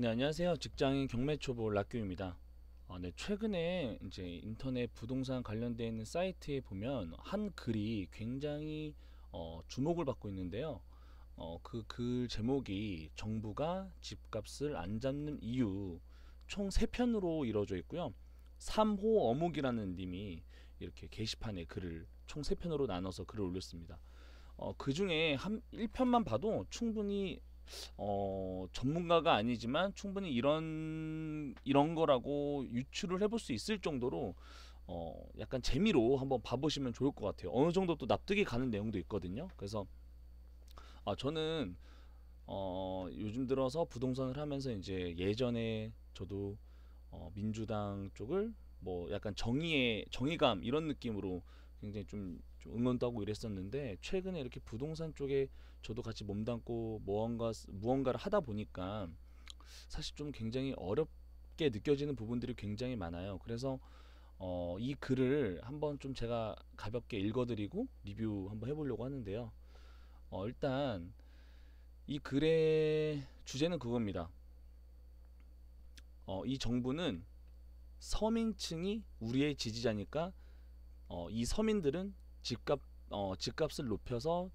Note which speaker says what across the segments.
Speaker 1: 네, 안녕하세요. 직장인 경매 초보 락규입니다. 네, 최근에 이제 인터넷 부동산 관련되어 있는 사이트에 보면 한 글이 굉장히 주목을 받고 있는데요. 그 글 제목이 정부가 집값을 안 잡는 이유 총 3편으로 이루어져 있고요. 3호 어묵이라는 님이 이렇게 게시판에 글을 총 3편으로 나눠서 글을 올렸습니다. 그 중에 한 1편만 봐도 충분히 전문가가 아니지만 충분히 이런 거라고 유추를 해볼 수 있을 정도로 약간 재미로 한번 봐보시면 좋을 것 같아요. 어느 정도 또 납득이 가는 내용도 있거든요. 그래서 저는 요즘 들어서 부동산을 하면서 이제 예전에 저도 민주당 쪽을 뭐 약간 정의감 이런 느낌으로 굉장히 좀 응원도 하고 이랬었는데 최근에 이렇게 부동산 쪽에 저도 같이 몸담고 무언가를 하다 보니까 사실 좀 굉장히 어렵게 느껴지는 부분들이 굉장히 많아요. 그래서 이 글을 한번 좀 제가 가볍게 읽어드리고 리뷰 한번 해보려고 하는데요. 일단 이 글의 주제는 그겁니다. 이 정부는 서민층이 우리의 지지자니까 이 서민들은 집값을 높여서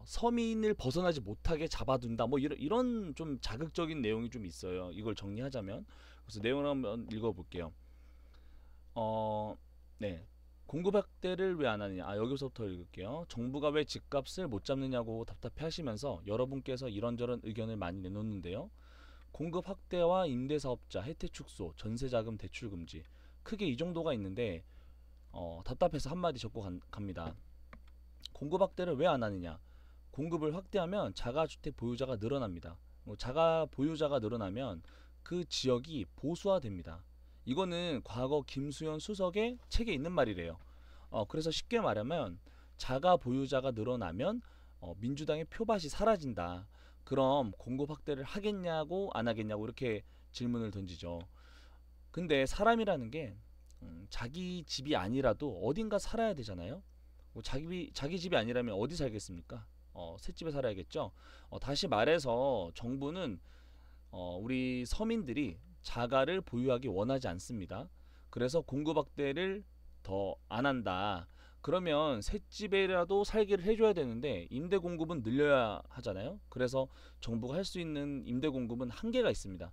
Speaker 1: 서민을 벗어나지 못하게 잡아둔다. 뭐 이런 좀 자극적인 내용이 좀 있어요. 이걸 정리하자면 그래서 내용을 한번 읽어볼게요. 어, 네. 공급 확대를 왜 안 하느냐? 여기서부터 읽을게요. 정부가 왜 집값을 못 잡느냐고 답답해 하시면서 여러분께서 이런저런 의견을 많이 내놓는데요. 공급 확대와 임대사업자 혜택 축소, 전세자금 대출 금지 크게 이 정도가 있는데 답답해서 한마디 적고 갑니다. 공급 확대를 왜 안 하느냐? 공급을 확대하면 자가주택 보유자가 늘어납니다. 자가 보유자가 늘어나면 그 지역이 보수화됩니다. 이거는 과거 김수현 수석의 책에 있는 말이래요. 그래서 쉽게 말하면 자가 보유자가 늘어나면 민주당의 표밭이 사라진다. 그럼 공급 확대를 하겠냐고 안 하겠냐고 이렇게 질문을 던지죠. 근데 사람이라는 게 자기 집이 아니라도 어딘가 살아야 되잖아요. 뭐 자기 집이 아니라면 어디 살겠습니까? 셋집에 살아야겠죠. 다시 말해서 정부는 우리 서민들이 자가를 보유하기 원하지 않습니다. 그래서 공급 확대를 더 안 한다. 그러면 셋집에라도 살기를 해줘야 되는데 임대 공급은 늘려야 하잖아요. 그래서 정부가 할 수 있는 임대 공급은 한계가 있습니다.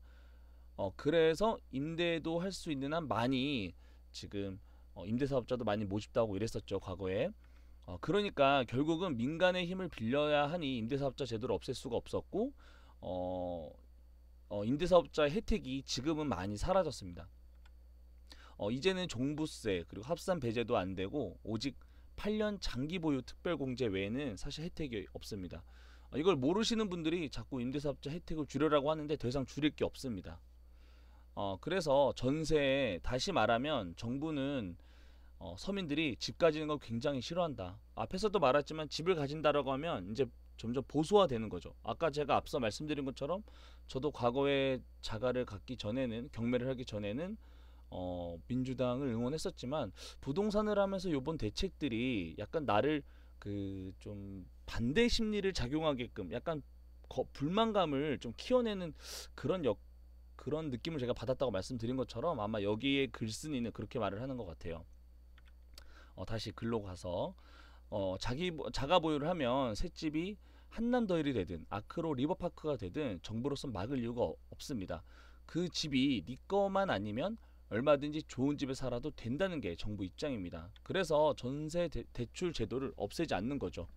Speaker 1: 그래서 임대도 할 수 있는 한 많이 지금 임대사업자도 많이 모집도 하고 이랬었죠 과거에. 그러니까 결국은 민간의 힘을 빌려야 하니 임대사업자 제도를 없앨 수가 없었고 어, 임대사업자 혜택이 지금은 많이 사라졌습니다. 이제는 종부세 그리고 합산 배제도 안 되고 오직 8년 장기 보유 특별공제 외에는 사실 혜택이 없습니다. 이걸 모르시는 분들이 자꾸 임대사업자 혜택을 줄여라고 하는데 더 이상 줄일 게 없습니다. 그래서 전세 다시 말하면 정부는 서민들이 집 가지는 걸 굉장히 싫어한다. 앞에서도 말했지만 집을 가진다라고 하면 이제 점점 보수화되는 거죠. 아까 제가 앞서 말씀드린 것처럼 저도 과거에 자가를 갖기 전에는 경매를 하기 전에는 민주당을 응원했었지만 부동산을 하면서 요번 대책들이 약간 나를 그 좀 반대 심리를 작용하게끔 약간 불만감을 좀 키워내는 그런 그런 느낌을 제가 받았다고 말씀드린 것처럼 아마 여기에 글쓴이는 그렇게 말을 하는 것 같아요. 다시 글로 가서 자가 보유를 하면 셋집이 한남더일이 되든 아크로 리버파크가 되든 정부로선 막을 이유가 없습니다. 그 집이 네 거만 아니면 얼마든지 좋은 집에 살아도 된다는 게 정부 입장입니다. 그래서 전세 대출 제도를 없애지 않는 거죠.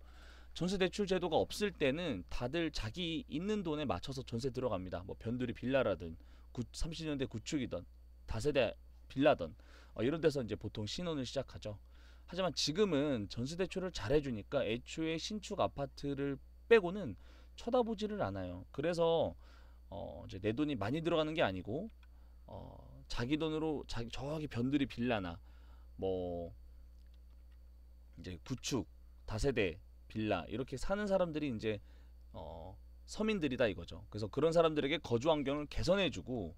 Speaker 1: 전세 대출 제도가 없을 때는 다들 자기 있는 돈에 맞춰서 전세 들어갑니다. 뭐 변두리 빌라라든 30년대 구축이던 다세대 빌라던 이런 데서 이제 보통 신혼을 시작하죠. 하지만 지금은 전세 대출을 잘 해주니까 애초에 신축 아파트를 빼고는 쳐다보지를 않아요. 그래서 이제 내 돈이 많이 들어가는 게 아니고 자기 돈으로 저기 변두리 빌라나 뭐 이제 구축 다세대 빌라 이렇게 사는 사람들이 이제 서민들이다 이거죠. 그래서 그런 사람들에게 거주 환경을 개선해주고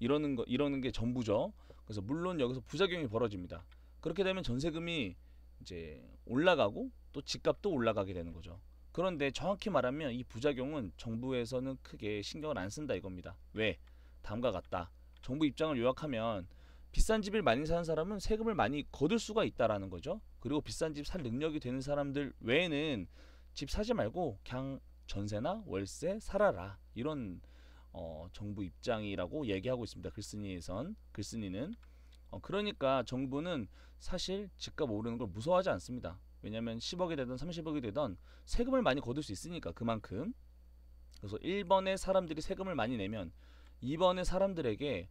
Speaker 1: 이러는 게 전부죠. 그래서 물론 여기서 부작용이 벌어집니다. 그렇게 되면 전세금이 이제 올라가고 또 집값도 올라가게 되는 거죠. 그런데 정확히 말하면 이 부작용은 정부에서는 크게 신경을 안 쓴다 이겁니다. 왜? 다음과 같다. 정부 입장을 요약하면 비싼 집을 많이 사는 사람은 세금을 많이 거둘 수가 있다라는 거죠. 그리고 비싼 집 살 능력이 되는 사람들 외에는 집 사지 말고 그냥 전세나 월세 살아라. 이런 정부 입장이라고 얘기하고 있습니다. 글쓴이는 그러니까 정부는 사실 집값 오르는 걸 무서워하지 않습니다. 왜냐하면 10억이 되든 30억이 되든 세금을 많이 거둘 수 있으니까 그만큼. 그래서 1번에 사람들이 세금을 많이 내면 2번에 사람들에게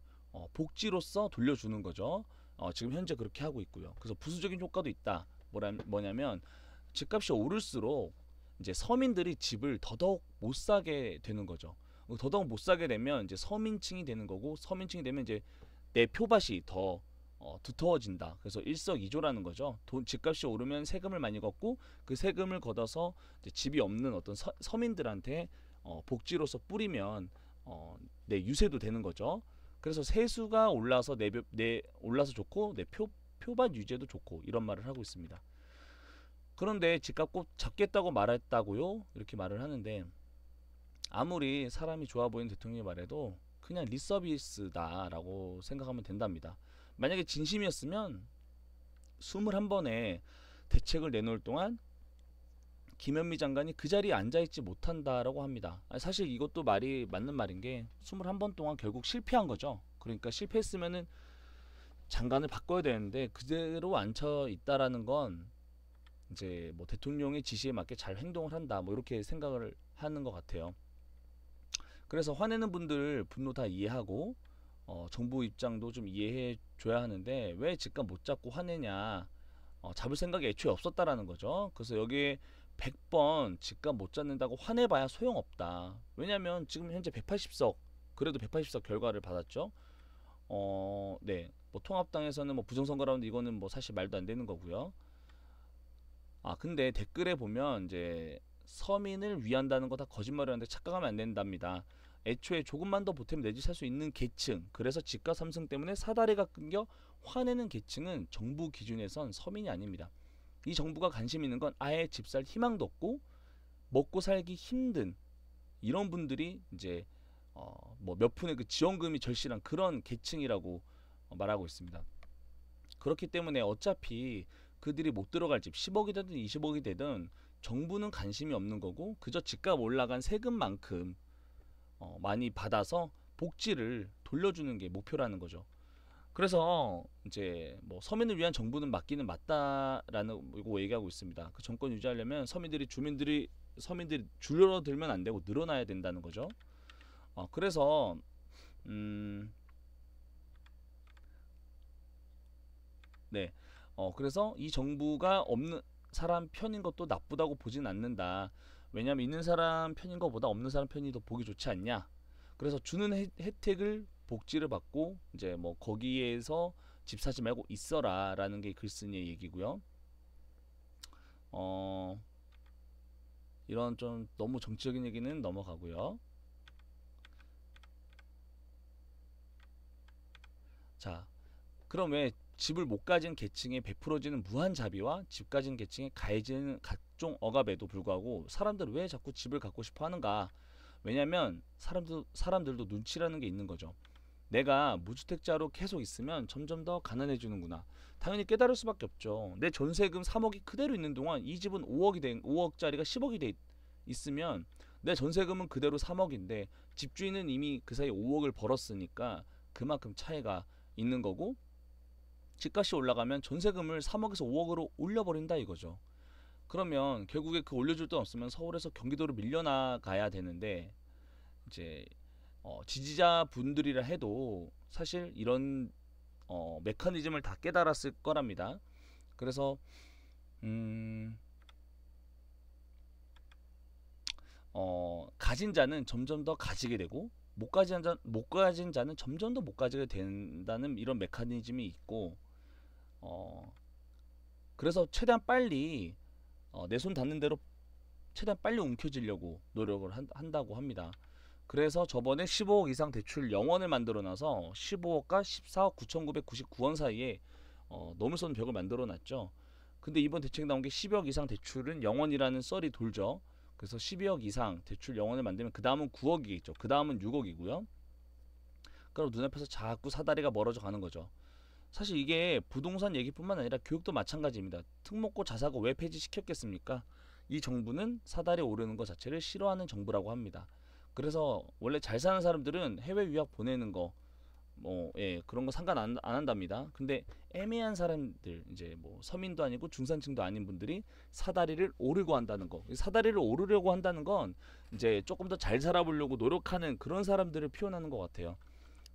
Speaker 1: 복지로서 돌려주는 거죠. 지금 현재 그렇게 하고 있고요. 그래서 부수적인 효과도 있다. 뭐냐면 집값이 오를수록 이제 서민들이 집을 더더욱 못 사게 되는 거죠. 더더욱 못 사게 되면 이제 서민층이 되는 거고, 서민층이 되면 이제 내 표밭이 더 두터워진다. 그래서 일석이조라는 거죠. 집값이 오르면 세금을 많이 걷고 그 세금을 걷어서 이제 집이 없는 어떤 서민들한테 복지로서 뿌리면 내 유세도 되는 거죠. 그래서 세수가 올라서 올라서 좋고 내 표밭 유지도 좋고 이런 말을 하고 있습니다. 그런데 집값 꼭 잡겠다고 말했다고요? 이렇게 말을 하는데 아무리 사람이 좋아 보이는 대통령이 말해도 그냥 립서비스다라고 생각하면 된답니다. 만약에 진심이었으면 21번에 대책을 내놓을 동안 김현미 장관이 그 자리에 앉아있지 못한다라고 합니다. 사실 이것도 말이 맞는 말인 게 21번 동안 결국 실패한 거죠. 그러니까 실패했으면은 장관을 바꿔야 되는데 그대로 앉혀 있다라는 건 이제 뭐 대통령의 지시에 맞게 잘 행동을 한다 뭐 이렇게 생각을 하는 것 같아요. 그래서 화내는 분들 분노 다 이해하고 정부 입장도 좀 이해해 줘야 하는데 왜 집값 못 잡고 화내냐, 잡을 생각이 애초에 없었다라는 거죠. 그래서 여기에 100번 집값 못 잡는다고 화내봐야 소용없다. 왜냐면 지금 현재 180석, 그래도 180석 결과를 받았죠. 네, 뭐 통합당에서는 뭐 부정선거라는데 이거는 뭐 사실 말도 안 되는 거고요. 근데 댓글에 보면 이제 서민을 위한다는 거 다 거짓말이라는데 착각하면 안 된답니다. 애초에 조금만 더 보태면 내 집 살 수 있는 계층, 그래서 집값 상승 때문에 사다리가 끊겨 화내는 계층은 정부 기준에선 서민이 아닙니다. 이 정부가 관심 있는 건 아예 집 살 희망도 없고 먹고 살기 힘든 이런 분들이 이제 뭐 몇 푼의 그 지원금이 절실한 그런 계층이라고 말하고 있습니다. 그렇기 때문에 어차피 그들이 못 들어갈 집 10억이 되든 20억이 되든 정부는 관심이 없는 거고 그저 집값 올라간 세금만큼 많이 받아서 복지를 돌려주는 게 목표라는 거죠. 그래서 이제 뭐 서민을 위한 정부는 맞기는 맞다라는 거 얘기하고 있습니다. 그 정권 유지하려면 서민들이 줄어들면 안 되고 늘어나야 된다는 거죠. 그래서 네, 그래서 이 정부가 없는 사람 편인 것도 나쁘다고 보진 않는다. 왜냐하면 있는 사람 편인 것보다 없는 사람 편이 더 보기 좋지 않냐. 그래서 주는 혜택을 복지를 받고 이제 뭐 거기에서 집 사지 말고 있어라라는 게 글쓴이의 얘기고요. 이런 좀 너무 정치적인 얘기는 넘어가고요. 자, 그럼 왜 집을 못 가진 계층에 베풀어지는 무한 자비와 집 가진 계층에 가해지는 각종 억압에도 불구하고 사람들은 왜 자꾸 집을 갖고 싶어 하는가? 왜냐면 사람들도 눈치라는 게 있는 거죠. 내가 무주택자로 계속 있으면 점점 더 가난해지는구나. 당연히 깨달을 수밖에 없죠. 내 전세금 3억이 그대로 있는 동안 이 집은 5억짜리가 10억이 돼 있으면 내 전세금은 그대로 3억인데 집주인은 이미 그 사이 5억을 벌었으니까 그만큼 차이가 있는 거고, 집값이 올라가면 전세금을 3억에서 5억으로 올려버린다 이거죠. 그러면 결국에 그 올려줄 돈 없으면 서울에서 경기도로 밀려나가야 되는데 이제 지지자분들이라 해도 사실 이런 메커니즘을 다 깨달았을 거랍니다. 그래서 가진 자는 점점 더 가지게 되고 못 가진 자는 점점 더 못 가지게 된다는 이런 메커니즘이 있고, 그래서 최대한 빨리 내 손 닿는 대로 최대한 빨리 움켜쥐려고 노력을 한다고 합니다. 그래서 저번에 15억 이상 대출 영원을 만들어놔서 15억과 14억 9,999원 사이에 넘을선 벽을 만들어놨죠. 근데 이번 대책 나온 게 10억 이상 대출은 영원이라는 썰이 돌죠. 그래서 12억 이상 대출 영원을 만들면 그 다음은 9억이겠죠. 그 다음은 6억이고요. 그럼 눈앞에서 자꾸 사다리가 멀어져 가는 거죠. 사실 이게 부동산 얘기뿐만 아니라 교육도 마찬가지입니다. 특목고 자사고 왜 폐지시켰겠습니까? 이 정부는 사다리 오르는 것 자체를 싫어하는 정부라고 합니다. 그래서 원래 잘 사는 사람들은 해외 유학 보내는 거 뭐 그런 거 상관 안 한답니다. 근데 애매한 사람들 이제 뭐 서민도 아니고 중산층도 아닌 분들이 사다리를 오르고 한다는 거. 사다리를 오르려고 한다는 건 이제 조금 더 잘 살아보려고 노력하는 그런 사람들을 표현하는 것 같아요.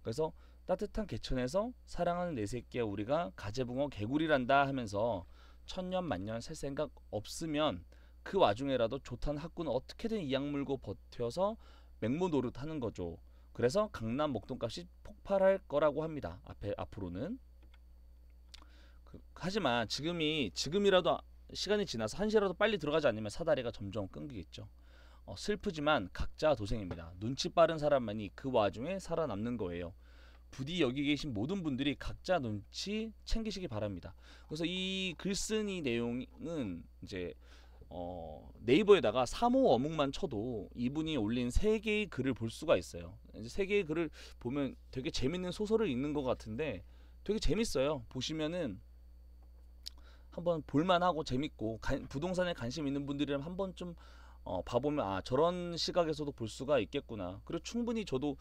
Speaker 1: 그래서 따뜻한 개천에서 사랑하는 내 새끼야 우리가 가재붕어 개구리란다 하면서 천년 만년 살 생각 없으면 그 와중에라도 좋다는 학구는 어떻게든 이악 물고 버텨서 맹모 노릇하는 거죠. 그래서 강남 목돈값이 폭발할 거라고 합니다. 앞으로는. 하지만 지금이라도 시간이 지나서 한시라도 빨리 들어가지 않으면 사다리가 점점 끊기겠죠. 슬프지만 각자 도생입니다. 눈치 빠른 사람만이 그 와중에 살아남는 거예요. 부디 여기 계신 모든 분들이 각자 눈치 챙기시기 바랍니다. 그래서 이 글쓴이 내용은 이제 네이버에다가 3호 어묵만 쳐도 이분이 올린 3개의 글을 볼 수가 있어요. 이제 3개의 글을 보면 되게 재밌는 소설을 읽는 것 같은데 되게 재밌어요. 보시면은 한번 볼만하고 재밌고 부동산에 관심 있는 분들이라면 한번 좀 봐보면 아 저런 시각에서도 볼 수가 있겠구나. 그리고 충분히 저도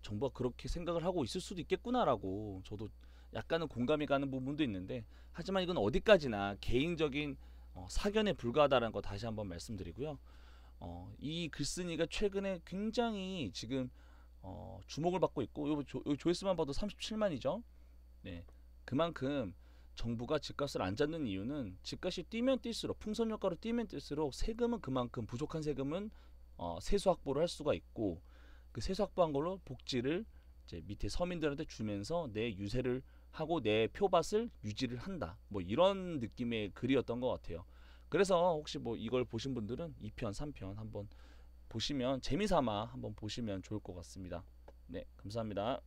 Speaker 1: 정부가 그렇게 생각을 하고 있을 수도 있겠구나라고 저도 약간은 공감이 가는 부분도 있는데 하지만 이건 어디까지나 개인적인 사견에 불과하다는 거 다시 한번 말씀드리고요. 이 글쓴이가 최근에 굉장히 지금 주목을 받고 있고 요 조회수만 봐도 37만이죠. 네, 그만큼 정부가 집값을 안 잡는 이유는 집값이 뛰면 뛸수록 풍선 효과로 뛰면 뛸수록 세금은 그만큼 부족한 세금은 세수 확보를 할 수가 있고 그 세수 확보한 걸로 복지를 이제 밑에 서민들한테 주면서 내 유세를 하고 내 표밭을 유지를 한다. 뭐 이런 느낌의 글이었던 것 같아요. 그래서 혹시 뭐 이걸 보신 분들은 2편, 3편 한번 보시면 재미삼아 한번 보시면 좋을 것 같습니다. 네, 감사합니다.